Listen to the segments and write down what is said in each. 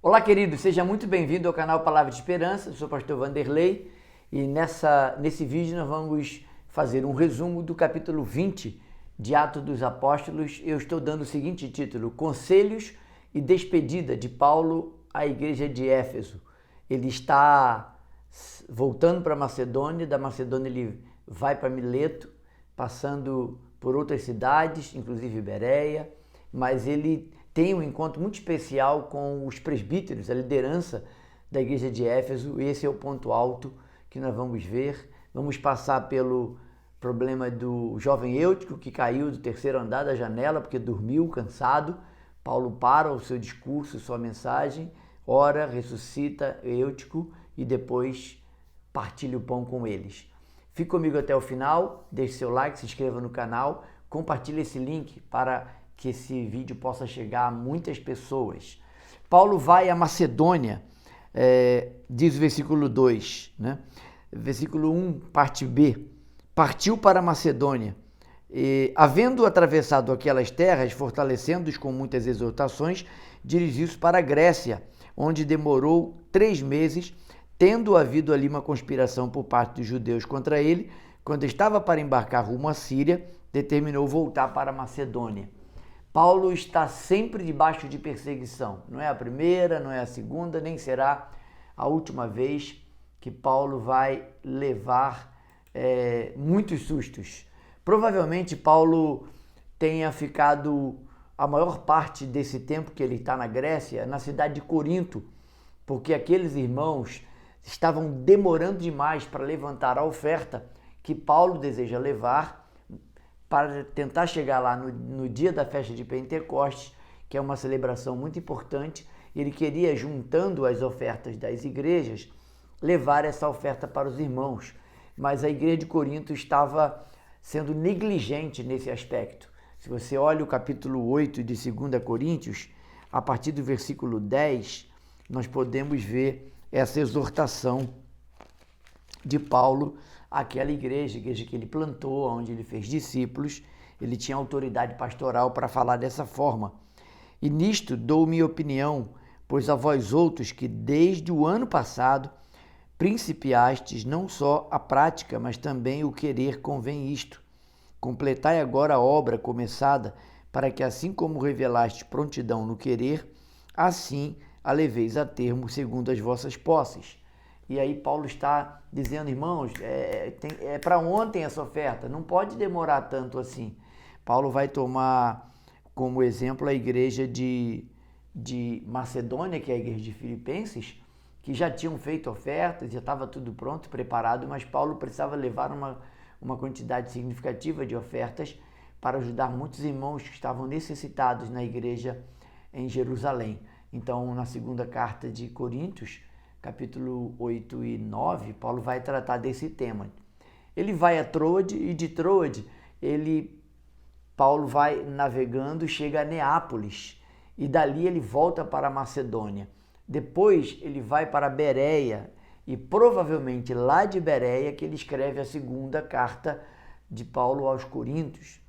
Olá, querido, seja muito bem-vindo ao canal Palavra de Esperança. Eu sou o pastor Vanderlei e nesse vídeo nós vamos fazer um resumo do capítulo 20 de Atos dos Apóstolos. Eu estou dando o seguinte título: Conselhos e Despedida de Paulo à igreja de Éfeso. Ele está voltando para Macedônia, da Macedônia ele vai para Mileto, passando por outras cidades, inclusive Bereia, mas ele tem um encontro muito especial com os presbíteros, a liderança da igreja de Éfeso, e esse é o ponto alto que nós vamos ver. Vamos passar pelo problema do jovem Eutico, que caiu do terceiro andar da janela porque dormiu cansado. Paulo para o seu discurso, sua mensagem, ora, ressuscita Eutico e depois partilha o pão com eles. Fique comigo até o final, deixe seu like, se inscreva no canal, compartilhe esse link para que esse vídeo possa chegar a muitas pessoas. Paulo vai à Macedônia, diz o versículo 2, né? Versículo 1, parte B. Partiu para a Macedônia, e, havendo atravessado aquelas terras, fortalecendo-os com muitas exortações, dirigiu-se para a Grécia, onde demorou 3 meses, tendo havido ali uma conspiração por parte dos judeus contra ele. Quando estava para embarcar rumo à Síria, determinou voltar para a Macedônia. Paulo está sempre debaixo de perseguição. Não é a primeira, não é a segunda, nem será a última vez que Paulo vai levar muitos sustos. Provavelmente Paulo tenha ficado a maior parte desse tempo que ele está na Grécia, na cidade de Corinto, porque aqueles irmãos estavam demorando demais para levantar a oferta que Paulo deseja levar para tentar chegar lá no dia da festa de Pentecostes, que é uma celebração muito importante. Ele queria, juntando as ofertas das igrejas, levar essa oferta para os irmãos, mas a igreja de Corinto estava sendo negligente nesse aspecto. Se você olha o capítulo 8 de 2 Coríntios, a partir do versículo 10, nós podemos ver essa exortação de Paulo àquela igreja que ele plantou, onde ele fez discípulos. Ele tinha autoridade pastoral para falar dessa forma. E nisto dou minha opinião, pois a vós outros que desde o ano passado principiastes não só a prática, mas também o querer convém isto. Completai agora a obra começada, para que assim como revelastes prontidão no querer, assim a leveis a termo segundo as vossas posses. E aí Paulo está dizendo, irmãos, é para ontem essa oferta, não pode demorar tanto assim. Paulo vai tomar como exemplo a igreja de Macedônia, que é a igreja de Filipenses, que já tinham feito ofertas, já estava tudo pronto, preparado, mas Paulo precisava levar uma quantidade significativa de ofertas para ajudar muitos irmãos que estavam necessitados na igreja em Jerusalém. Então, na segunda carta de Coríntios, capítulo 8 e 9, Paulo vai tratar desse tema. Ele vai a Troade e de Troade, Paulo vai navegando, chega a Neápolis e dali ele volta para a Macedônia. Depois ele vai para Bereia e provavelmente lá de Bereia que ele escreve a segunda carta de Paulo aos Coríntios.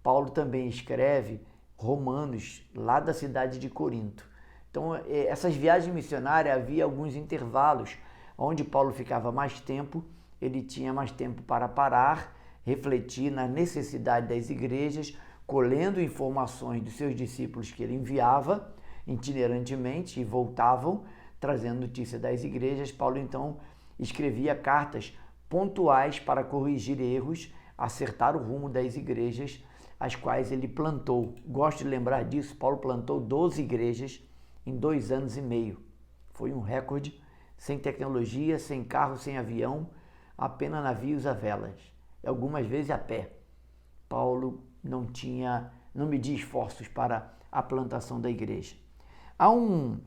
Paulo também escreve Romanos lá da cidade de Corinto. Então, essas viagens missionárias havia alguns intervalos, onde Paulo ficava mais tempo, ele tinha mais tempo para parar, refletir na necessidade das igrejas, colhendo informações dos seus discípulos que ele enviava itinerantemente e voltavam, trazendo notícia das igrejas. Paulo, então, escrevia cartas pontuais para corrigir erros, acertar o rumo das igrejas, as quais ele plantou. Gosto de lembrar disso, Paulo plantou 12 igrejas, em 2 anos e meio. Foi um recorde, sem tecnologia, sem carro, sem avião, apenas navios a velas, algumas vezes a pé. Paulo não media esforços para a plantação da igreja. Há um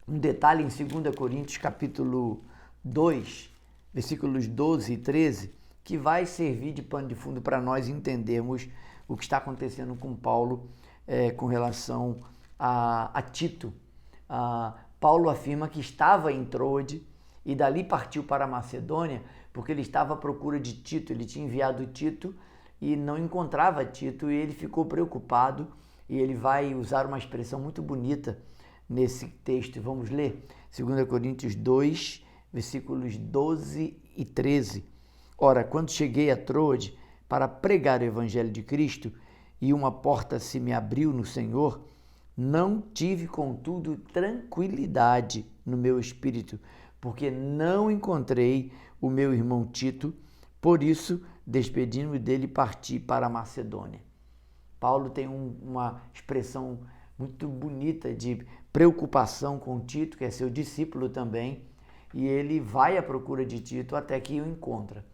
detalhe em 2 Coríntios capítulo 2, versículos 12 e 13, que vai servir de pano de fundo para nós entendermos o que está acontecendo com Paulo com relação a Tito. Paulo afirma que estava em Troade e dali partiu para a Macedônia porque ele estava à procura de Tito. Ele tinha enviado Tito e não encontrava Tito e ele ficou preocupado, e ele vai usar uma expressão muito bonita nesse texto. Vamos ler 2 Coríntios 2, versículos 12 e 13. Ora, quando cheguei a Troade para pregar o evangelho de Cristo e uma porta se me abriu no Senhor, não tive, contudo, tranquilidade no meu espírito, porque não encontrei o meu irmão Tito, por isso, despedindo-me dele, parti para a Macedônia. Paulo tem uma expressão muito bonita de preocupação com Tito, que é seu discípulo também, e ele vai à procura de Tito até que o encontra.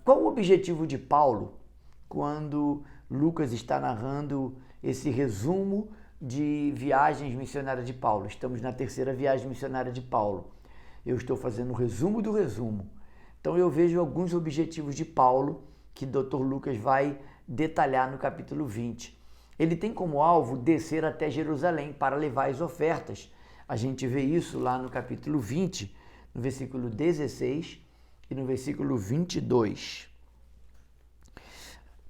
Qual o objetivo de Paulo quando Lucas está narrando esse resumo de viagens missionárias de Paulo? Estamos na terceira viagem missionária de Paulo. Eu estou fazendo o resumo do resumo. Então eu vejo alguns objetivos de Paulo que o Dr. Lucas vai detalhar no capítulo 20. Ele tem como alvo descer até Jerusalém para levar as ofertas. A gente vê isso lá no capítulo 20, no versículo 16 e no versículo 22.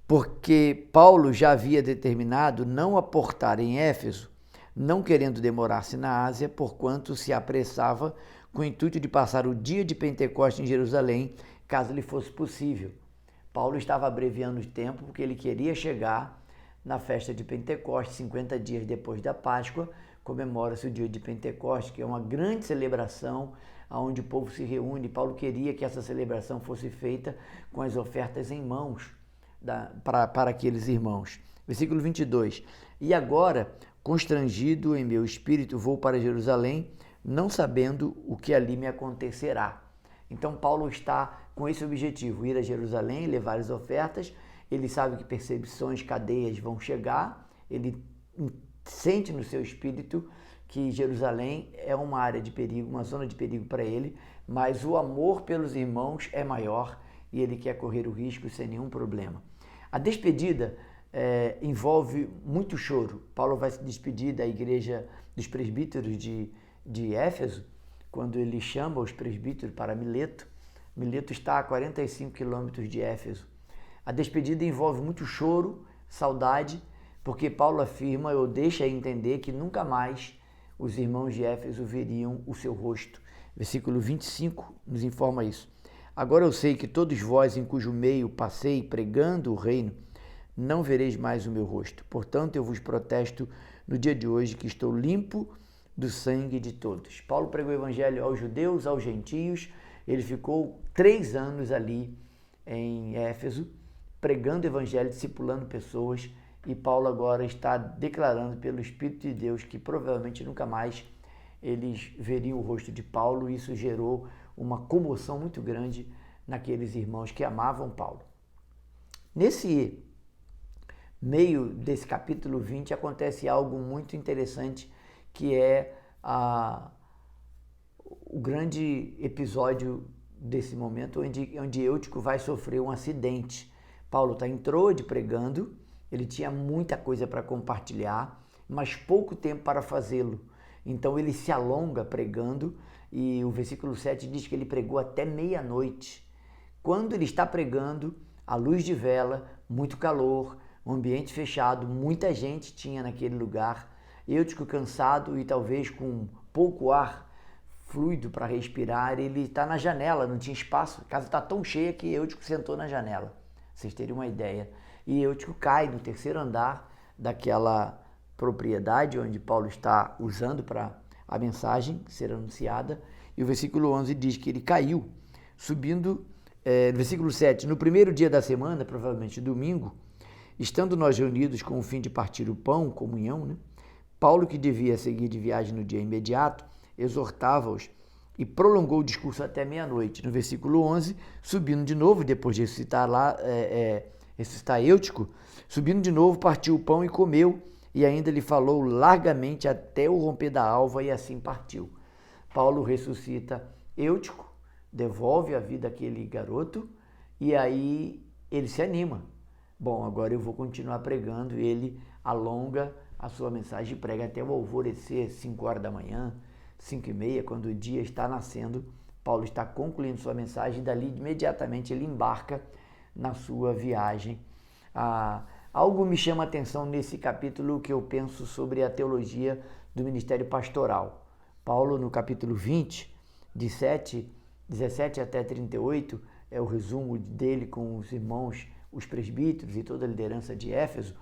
Porque Paulo já havia determinado não aportar em Éfeso, não querendo demorar-se na Ásia, porquanto se apressava com o intuito de passar o dia de Pentecostes em Jerusalém, caso lhe fosse possível. Paulo estava abreviando o tempo porque ele queria chegar na festa de Pentecostes, 50 dias depois da Páscoa, comemora-se o dia de Pentecostes, que é uma grande celebração onde o povo se reúne. Paulo queria que essa celebração fosse feita com as ofertas em mãos para aqueles irmãos. Versículo 22. E agora, constrangido em meu espírito, vou para Jerusalém, não sabendo o que ali me acontecerá. Então Paulo está com esse objetivo, ir a Jerusalém, levar as ofertas. Ele sabe que perseguições, cadeias vão chegar, ele sente no seu espírito que Jerusalém é uma área de perigo, uma zona de perigo para ele, mas o amor pelos irmãos é maior e ele quer correr o risco sem nenhum problema. A despedida envolve muito choro. Paulo vai se despedir da igreja dos presbíteros de Éfeso, quando ele chama os presbíteros para Mileto. Mileto está a 45 quilômetros de Éfeso. A despedida envolve muito choro, saudade, porque Paulo afirma, ou deixa entender, que nunca mais os irmãos de Éfeso veriam o seu rosto. Versículo 25 nos informa isso. Agora eu sei que todos vós, em cujo meio passei pregando o reino, não vereis mais o meu rosto. Portanto, eu vos protesto no dia de hoje que estou limpo do sangue de todos. Paulo pregou o evangelho aos judeus, aos gentios. Ele ficou 3 anos ali em Éfeso, pregando o evangelho, discipulando pessoas, e Paulo agora está declarando pelo Espírito de Deus que provavelmente nunca mais eles veriam o rosto de Paulo, e isso gerou uma comoção muito grande naqueles irmãos que amavam Paulo. Nesse meio desse capítulo 20 acontece algo muito interessante, que é o grande episódio desse momento, onde Eutico vai sofrer um acidente. Paulo está em Troade pregando, ele tinha muita coisa para compartilhar, mas pouco tempo para fazê-lo. Então ele se alonga pregando, e o versículo 7 diz que ele pregou até meia-noite. Quando ele está pregando, à luz de vela, muito calor, um ambiente fechado, muita gente tinha naquele lugar. Eutico, cansado e talvez com pouco ar fluido para respirar, ele está na janela, não tinha espaço. A casa está tão cheia que Eutico sentou na janela. Vocês terem uma ideia. E Eutico cai no 3º andar daquela propriedade onde Paulo está usando para a mensagem ser anunciada. E o versículo 11 diz que ele caiu, subindo, no versículo 7, no primeiro dia da semana, provavelmente domingo, estando nós reunidos com o fim de partir o pão, comunhão, né? Paulo, que devia seguir de viagem no dia imediato, exortava-os e prolongou o discurso até meia-noite. No versículo 11, subindo de novo, depois de ressuscitar Eutico, subindo de novo, partiu o pão e comeu, e ainda lhe falou largamente até o romper da alva, e assim partiu. Paulo ressuscita Eutico, devolve a vida àquele garoto, e aí ele se anima. Bom, agora eu vou continuar pregando. Ele alonga a sua mensagem e prega até o alvorecer, 5 horas da manhã, 5h30, quando o dia está nascendo. Paulo está concluindo sua mensagem, e dali imediatamente ele embarca na sua viagem. Algo me chama a atenção nesse capítulo, que eu penso sobre a teologia do ministério pastoral. Paulo, no capítulo 20, de 17 até 38, é o resumo dele com os irmãos, os presbíteros e toda a liderança de Éfeso.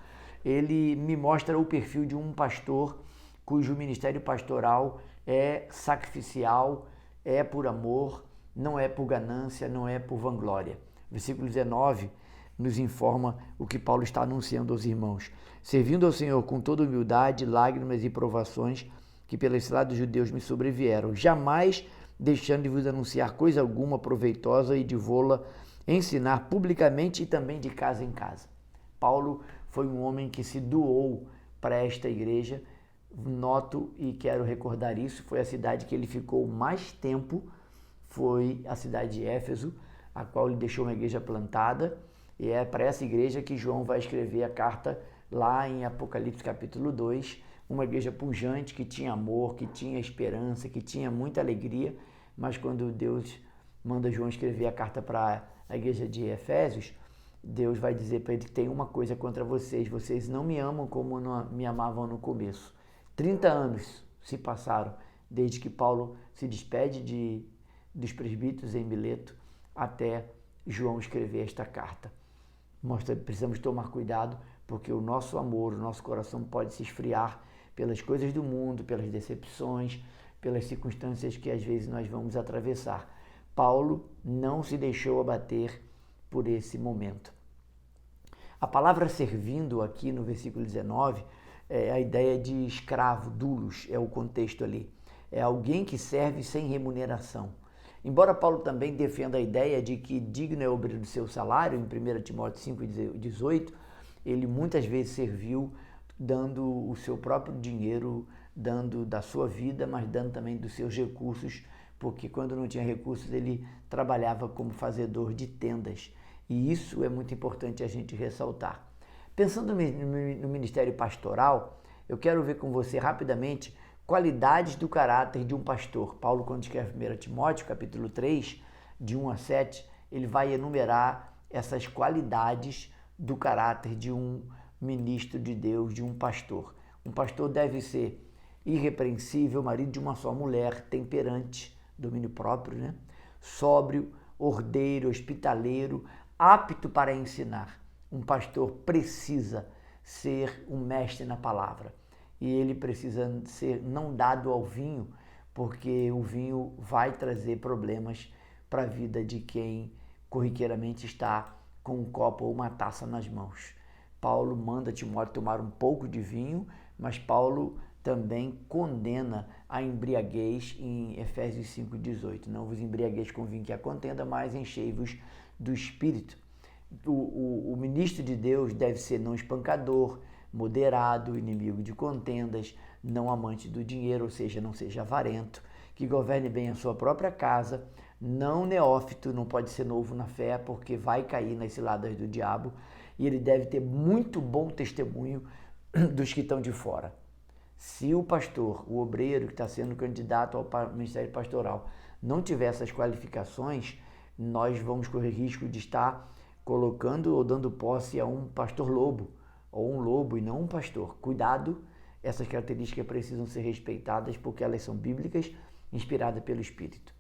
Ele me mostra o perfil de um pastor cujo ministério pastoral é sacrificial, é por amor, não é por ganância, não é por vanglória. Versículo 19 nos informa o que Paulo está anunciando aos irmãos. Servindo ao Senhor com toda humildade, lágrimas e provações que pelas ciladas dos judeus me sobrevieram, jamais deixando de vos anunciar coisa alguma proveitosa e de vô-la ensinar publicamente e também de casa em casa. Paulo foi um homem que se doou para esta igreja. Noto e quero recordar isso, foi a cidade que ele ficou mais tempo, foi a cidade de Éfeso, a qual ele deixou uma igreja plantada, e é para essa igreja que João vai escrever a carta lá em Apocalipse capítulo 2, uma igreja pujante, que tinha amor, que tinha esperança, que tinha muita alegria, mas quando Deus manda João escrever a carta para a igreja de Efésios, Deus vai dizer para ele que tem uma coisa contra vocês, vocês não me amam como me amavam no começo. 30 anos se passaram desde que Paulo se despede dos presbíteros em Mileto até João escrever esta carta. Precisamos tomar cuidado, porque o nosso amor, o nosso coração pode se esfriar pelas coisas do mundo, pelas decepções, pelas circunstâncias que às vezes nós vamos atravessar. Paulo não se deixou abater por esse momento. A palavra servindo aqui no versículo 19 é a ideia de escravo, doulos, é o contexto ali. É alguém que serve sem remuneração. Embora Paulo também defenda a ideia de que digno é o obreiro do seu salário, em 1 Timóteo 5,18, ele muitas vezes serviu dando o seu próprio dinheiro, dando da sua vida, mas dando também dos seus recursos, porque quando não tinha recursos ele trabalhava como fazedor de tendas. E isso é muito importante a gente ressaltar. Pensando no ministério pastoral, eu quero ver com você rapidamente qualidades do caráter de um pastor. Paulo, quando escreve 1 Timóteo, capítulo 3, de 1 a 7, ele vai enumerar essas qualidades do caráter de um ministro de Deus, de um pastor. Um pastor deve ser irrepreensível, marido de uma só mulher, temperante, domínio próprio, sóbrio, ordeiro, hospitaleiro, apto para ensinar. Um pastor precisa ser um mestre na palavra. E ele precisa ser não dado ao vinho, porque o vinho vai trazer problemas para a vida de quem corriqueiramente está com um copo ou uma taça nas mãos. Paulo manda Timóteo tomar um pouco de vinho, mas Paulo também condena a embriaguez em Efésios 5,18. Não vos embriagueis com vinho que a contenda, mas enchei-vos do Espírito. O ministro de Deus deve ser não espancador, moderado, inimigo de contendas, não amante do dinheiro, ou seja, não seja avarento, que governe bem a sua própria casa, não neófito, não pode ser novo na fé, porque vai cair nas ciladas do diabo, e ele deve ter muito bom testemunho dos que estão de fora. Se o pastor, o obreiro que está sendo candidato ao ministério pastoral, não tiver essas qualificações, nós vamos correr risco de estar colocando ou dando posse a um pastor lobo, ou um lobo e não um pastor. Cuidado, essas características precisam ser respeitadas porque elas são bíblicas, inspiradas pelo Espírito.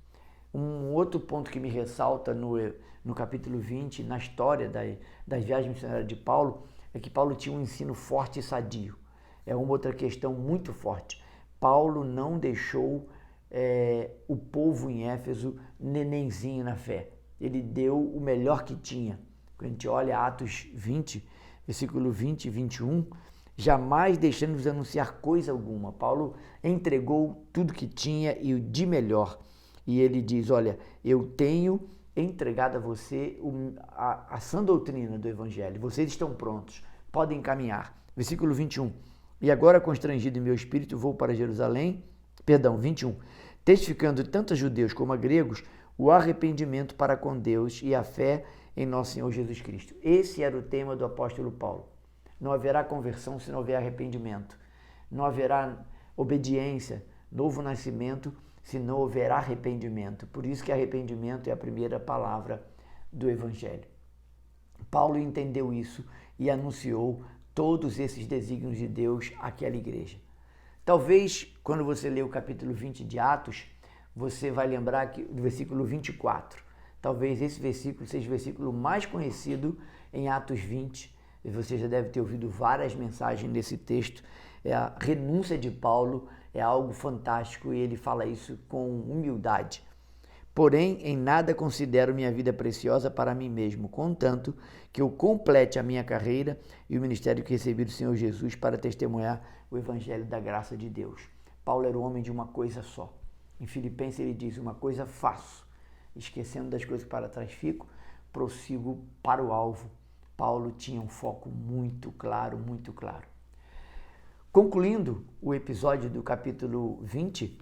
Um outro ponto que me ressalta no capítulo 20, na história das viagens missionárias de Paulo, é que Paulo tinha um ensino forte e sadio. É uma outra questão muito forte. Paulo não deixou o povo em Éfeso nenenzinho na fé. Ele deu o melhor que tinha. Quando a gente olha Atos 20, versículo 20 e 21, jamais deixando-vos anunciar coisa alguma. Paulo entregou tudo que tinha e o de melhor. E ele diz, olha, eu tenho entregado a você a sã doutrina do Evangelho. Vocês estão prontos, podem caminhar. Versículo 21. E agora, constrangido em meu espírito, vou para Jerusalém. 21. Testificando tanto a judeus como a gregos o arrependimento para com Deus e a fé em nosso Senhor Jesus Cristo. Esse era o tema do apóstolo Paulo. Não haverá conversão se não houver arrependimento. Não haverá obediência, novo nascimento, se não houver arrependimento. Por isso que arrependimento é a primeira palavra do Evangelho. Paulo entendeu isso e anunciou todos esses desígnios de Deus àquela igreja. Talvez, quando você ler o capítulo 20 de Atos, você vai lembrar do versículo 24. Talvez esse versículo seja o versículo mais conhecido em Atos 20. E você já deve ter ouvido várias mensagens nesse texto. É a renúncia de Paulo, é algo fantástico e ele fala isso com humildade. Porém, em nada considero minha vida preciosa para mim mesmo, contanto que eu complete a minha carreira e o ministério que recebi do Senhor Jesus para testemunhar o evangelho da graça de Deus. Paulo era o homem de uma coisa só. Em Filipenses ele diz, uma coisa faço, esquecendo das coisas que para trás fico, prossigo para o alvo. Paulo tinha um foco muito claro, muito claro. Concluindo o episódio do capítulo 20,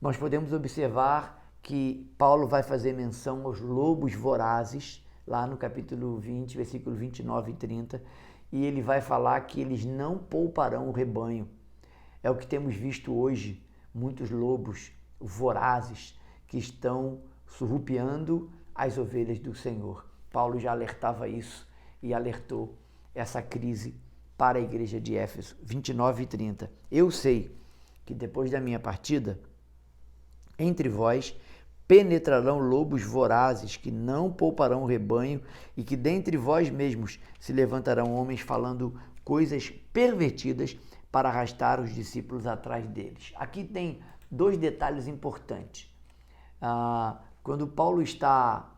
nós podemos observar que Paulo vai fazer menção aos lobos vorazes, lá no capítulo 20, versículo 29 e 30, e ele vai falar que eles não pouparão o rebanho. É o que temos visto hoje, muitos lobos vorazes que estão surrupiando as ovelhas do Senhor. Paulo já alertava isso e alertou essa crise para a igreja de Éfeso, 29 e 30. Eu sei que depois da minha partida, entre vós penetrarão lobos vorazes que não pouparão o rebanho e que dentre vós mesmos se levantarão homens falando coisas pervertidas para arrastar os discípulos atrás deles. Aqui tem dois detalhes importantes. Quando Paulo está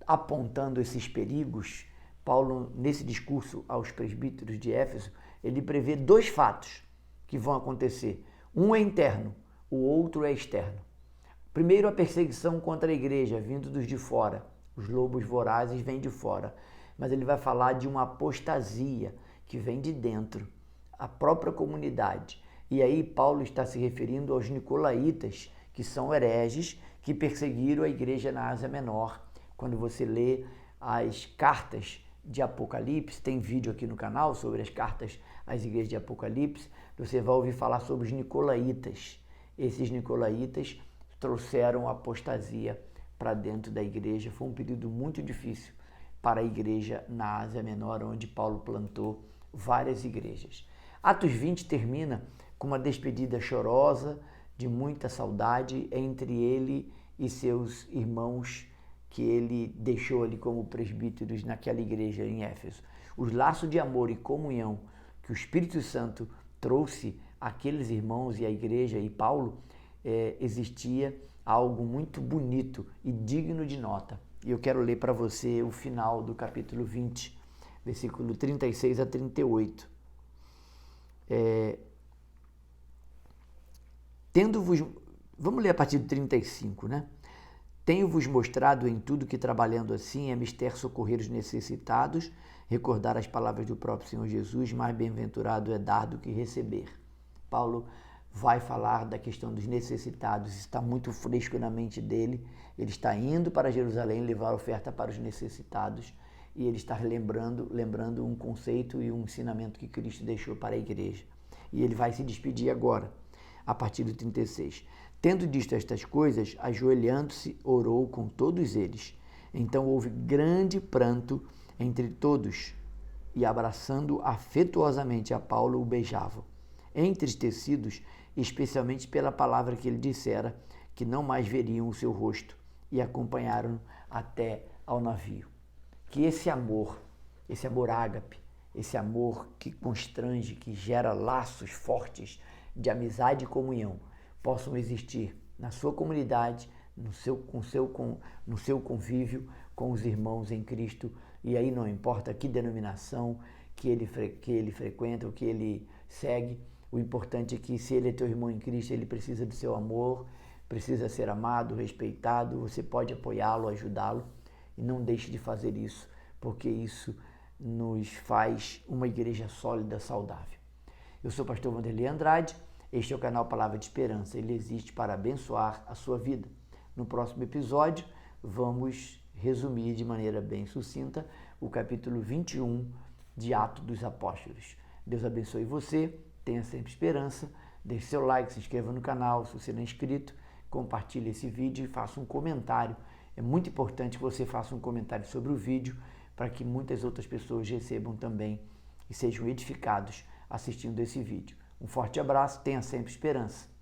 apontando esses perigos, Paulo, nesse discurso aos presbíteros de Éfeso, ele prevê dois fatos que vão acontecer. Um é interno, o outro é externo. Primeiro, a perseguição contra a igreja, vindo dos de fora. Os lobos vorazes vêm de fora. Mas ele vai falar de uma apostasia que vem de dentro, a própria comunidade. E aí Paulo está se referindo aos nicolaítas, que são hereges, que perseguiram a igreja na Ásia Menor. Quando você lê as cartas de Apocalipse, tem vídeo aqui no canal sobre as cartas às igrejas de Apocalipse, você vai ouvir falar sobre os nicolaítas. Esses nicolaítas trouxeram apostasia para dentro da igreja. Foi um período muito difícil para a igreja na Ásia Menor, onde Paulo plantou várias igrejas. Atos 20 termina com uma despedida chorosa, de muita saudade, entre ele e seus irmãos que ele deixou ali como presbíteros naquela igreja em Éfeso. Os laços de amor e comunhão que o Espírito Santo trouxe àqueles irmãos e à igreja e Paulo, existia algo muito bonito e digno de nota. E eu quero ler para você o final do capítulo 20, versículo 36 a 38. Vamos ler a partir do 35, né? Tenho-vos mostrado em tudo que, trabalhando assim, é mister socorrer os necessitados, recordar as palavras do próprio Senhor Jesus, mais bem-aventurado é dar do que receber. Paulo vai falar da questão dos necessitados, está muito fresco na mente dele. Ele está indo para Jerusalém levar oferta para os necessitados e ele está lembrando um conceito e um ensinamento que Cristo deixou para a igreja. E ele vai se despedir agora, a partir do 36. Tendo dito estas coisas, ajoelhando-se, orou com todos eles. Então houve grande pranto entre todos e, abraçando afetuosamente a Paulo, o beijavam. Entristecidos, especialmente pela palavra que ele dissera, que não mais veriam o seu rosto, e acompanharam até ao navio. Que esse amor ágape, esse amor que constrange, que gera laços fortes de amizade e comunhão, possam existir na sua comunidade, no seu convívio com os irmãos em Cristo, e aí não importa que denominação que ele frequenta, o que ele segue. O importante é que, se ele é teu irmão em Cristo, ele precisa do seu amor, precisa ser amado, respeitado. Você pode apoiá-lo, ajudá-lo, e não deixe de fazer isso, porque isso nos faz uma igreja sólida, saudável. Eu sou o pastor Vanderlei Andrade, este é o canal Palavra de Esperança. Ele existe para abençoar a sua vida. No próximo episódio, vamos resumir de maneira bem sucinta o capítulo 21 de Atos dos Apóstolos. Deus abençoe você. Tenha sempre esperança, deixe seu like, se inscreva no canal, se você não é inscrito, compartilhe esse vídeo e faça um comentário. É muito importante que você faça um comentário sobre o vídeo para que muitas outras pessoas recebam também e sejam edificados assistindo esse vídeo. Um forte abraço, tenha sempre esperança.